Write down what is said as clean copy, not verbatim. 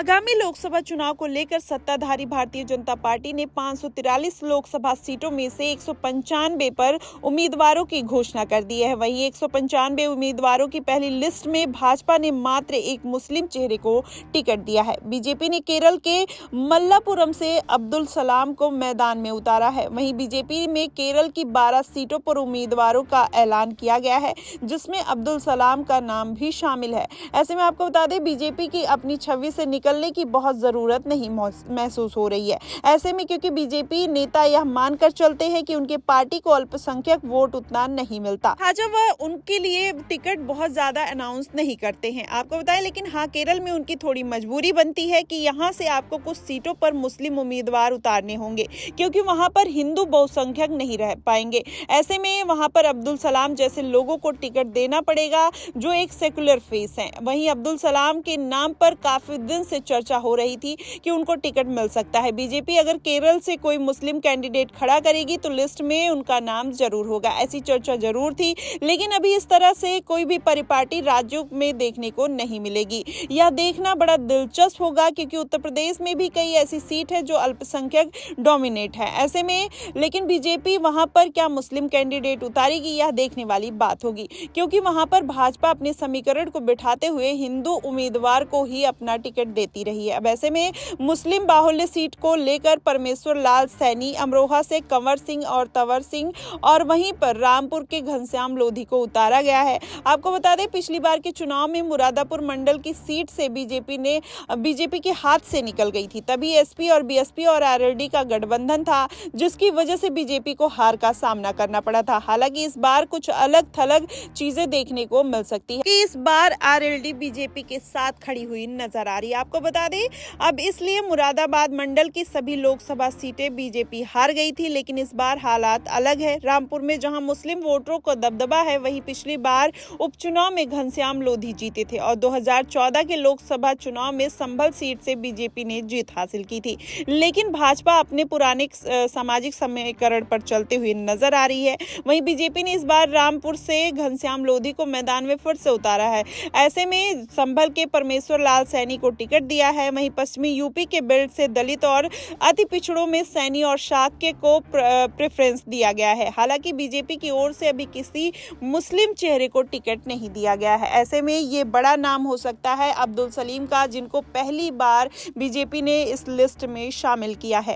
आगामी लोकसभा चुनाव को लेकर सत्ताधारी भारतीय जनता पार्टी ने 543 लोकसभा सीटों में से 195 पर उम्मीदवारों की घोषणा कर दी है। वहीं 195 उम्मीदवारों की पहली लिस्ट में भाजपा ने मात्र एक मुस्लिम चेहरे को टिकट दिया है। बीजेपी ने केरल के मल्लापुरम से अब्दुल सलाम को मैदान में उतारा है। वहीं बीजेपी में केरल की 12 सीटों पर उम्मीदवारों का ऐलान किया गया है, जिसमें अब्दुल सलाम का नाम भी शामिल है। ऐसे में आपको बता दें, बीजेपी की अपनी छवि से निकलने की बहुत जरूरत नहीं महसूस हो रही है। ऐसे में क्योंकि बीजेपी नेता यह मानकर चलते हैं कि उनके पार्टी को अल्पसंख्यक वोट उतना नहीं मिलता, लिहाजा वह उनके लिए टिकट बहुत ज्यादा अनाउंस नहीं करते हैं। आपको बताएं, लेकिन हाँ, केरल में उनकी थोड़ी मजबूरी बनती है कि यहाँ से आपको कुछ सीटों पर मुस्लिम उम्मीदवार उतारने होंगे, क्योंकि वहां पर हिंदू बहुसंख्यक नहीं रह पाएंगे। ऐसे में वहां पर अब्दुल सलाम जैसे लोगों को टिकट देना पड़ेगा, जो एक सेकुलर फेस है। वहीं अब्दुल सलाम के नाम पर काफी दिन से चर्चा हो रही थी कि उनको टिकट मिल सकता है। बीजेपी अगर केरल से कोई मुस्लिम कैंडिडेट खड़ा करेगी तो लिस्ट में उनका नाम जरूर होगा, ऐसी चर्चा जरूर थी। लेकिन अभी इस तरह से कोई भी परिपाटी राज्यों में देखने को नहीं मिलेगी। यह देखना बड़ा दिलचस्प होगा, क्योंकि उत्तर प्रदेश में भी कई ऐसी सीट है जो अल्पसंख्यक डोमिनेट है। ऐसे में लेकिन बीजेपी वहां पर क्या मुस्लिम कैंडिडेट उतारेगी, यह देखने वाली बात होगी, क्योंकि वहां पर भाजपा अपने समीकरण को बिठाते हुए हिंदू उम्मीदवार को ही अपना टिकट देती रही है। अब ऐसे में मुस्लिम बाहुल्य सीट को लेकर परमेश्वर लाल सैनी, अमरोहा से कंवर सिंह और तंवर सिंह और वहीं पर रामपुर के घनश्याम लोधी को उतारा गया है। आपको बता दें, पिछली बार के चुनाव में मुरादापुर मंडल की सीट से बीजेपी के हाथ से निकल गई थी। तभी एसपी और बीएसपी और आरएलडी का गठबंधन था, जिसकी वजह से बीजेपी को हार का सामना करना पड़ा था। हालांकि इस बार कुछ अलग थलग चीजें देखने को मिल सकती है कि इस बार आरएलडी बीजेपी के साथ खड़ी हुई नजर आ रही है। आपको बता दें, अब इसलिए मुरादाबाद मंडल की सभी लोकसभा सीटें बीजेपी हार गई थी, लेकिन इस बार हालात अलग है। रामपुर में जहां मुस्लिम वोटरों को दबदबा है, वहीं पिछली बार उपचुनाव में घनश्याम लोधी जीते थे और 2014 के लोकसभा चुनाव में संभल सीट से बीजेपी ने जीत हासिल की थी। लेकिन भाजपा अपने पुराने सामाजिक समीकरण पर चलते हुए नजर आ रही है। वहीं बीजेपी ने इस बार रामपुर से घनश्याम लोधी को मैदान में फिर से उतारा है। ऐसे में संभल के परमेश्वर लाल सैनी को टिकट दिया है। वहीं पश्चिमी यूपी के बेल्ट से दलित और अति पिछड़ों में सैनी और शाक्य को प्रेफरेंस दिया गया है। हालांकि बीजेपी की ओर से अभी किसी मुस्लिम चेहरे को टिकट नहीं दिया गया है। ऐसे में ये बड़ा नाम हो सकता है अब्दुल सलीम का, जिनको पहली बार बीजेपी ने इस लिस्ट में शामिल किया है।